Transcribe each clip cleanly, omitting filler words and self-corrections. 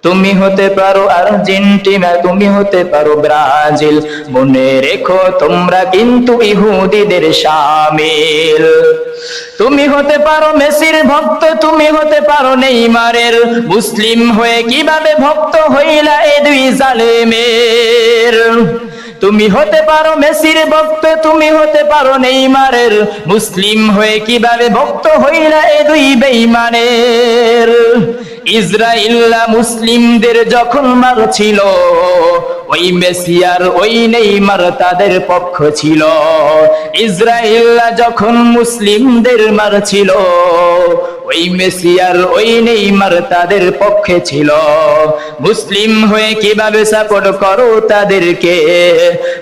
তুমি হতে পারো আর্জেন্টিনা, তুমি হতে পারো ব্রাজিল, মনে রেখো তোমরা কিন্তু ইহুদিদের শামিল। তুমি হতে পারো মেসির ভক্ত, তুমি হতে পারো নেইমারের, মুসলিম হয়ে কিভাবে ভক্ত হইলা এ দুই জালেমের। তুমি হতে পারো মেসির ভক্ত, তুমি হতে পারো নেইমারের, মুসলিম হয়ে কিভাবে ভক্ত হইলা এ দুই বেঈমানের। ইসরাইল্লা মুসলিমদের যখন মারছিল, ওই মেসি আর ওই নেইমার তাদের পক্ষ ছিল। ইসরাইল্লা যখন মুসলিমদের মারছিল, ওই মেসি আর ওই নেইমার তাদের পক্ষে ছিল। মুসলিম হয়ে কিভাবে সাপোর্ট করো তাদেরকে,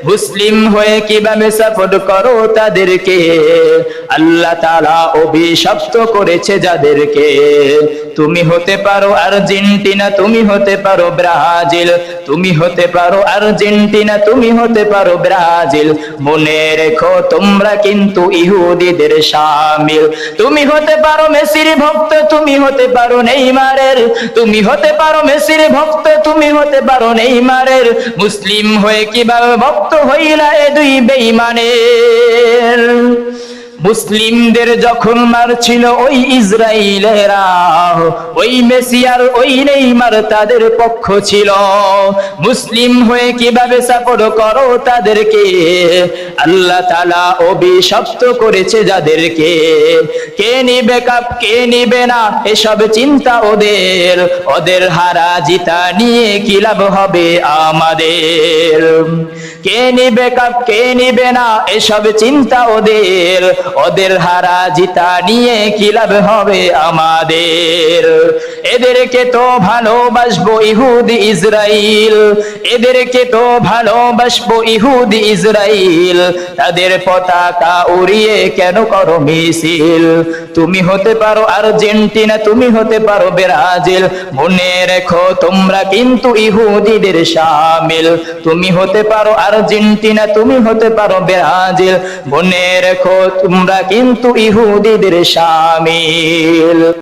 মুসলিম হয়ে কিভাবে সাপোর্ট করো তাদেরকে, আল্লাহ তাআলা অভিশপ্ত করেছে যাদেরকে। তুমি হতে পারো আর্জেন্টিনা, তুমি হতে পারো ব্রাজিল, তুমি হতে পারো আর্জেন্টিনা, তুমি হতে পারো ব্রাজিল, মনে রেখো তোমরা কিন্তু ইহুদিদের শামিল। তুমি হতে পারো মেসির ভক্ত, তুমি হতে পারো নেইমারের, তুমি হতে পারো মেসির ভক্ত, তুমি হতে পারো নেইমারের, মুসলিম হয়ে কিভাবে ভক্ত হইলা এ দুই বেঈমানের। মুসলিমদের যখন মারছিল ওই ইসরাইলেরা, ওই মেসি আর ওই নেইমার তাদের পক্ষ ছিল। মুসলিম হয়ে কিভাবে সাপোর্ট করো তাদেরকে, আল্লাহ তাআলা অভিশপ্ত করেছে যাদেরকে। কে নিবে কাপ কে নিবে না এসব চিন্তা ওদের, ওদের হারা জিতা নিয়ে কি লাভ হবে আমাদের। কে নিবে কাপ কে নিবে না এসব চিন্তা ওদের, ওদের হারা জিতা নিয়ে কি লাভ হবে আমাদের। এদেরকে তো ভালোবাসবো ইহুদি ইসরাইল, এদেরকে তো ভালোবাসবো ইহুদি ইসরাইল, তাদের পতাকা উড়িয়ে কেন করো মিছিল। তুমি হতে পারো আর্জেন্টিনা, তুমি হতে পারো ব্রাজিল, মনে রেখো তোমরা কিন্তু ইহুদিদের শামিল। তুমি হতে পারো আর্জেন্টিনা, তুমি হতে পারো ব্রাজিল, মনে রেখো তোমরা কিন্তু ইহুদিদের শামিল।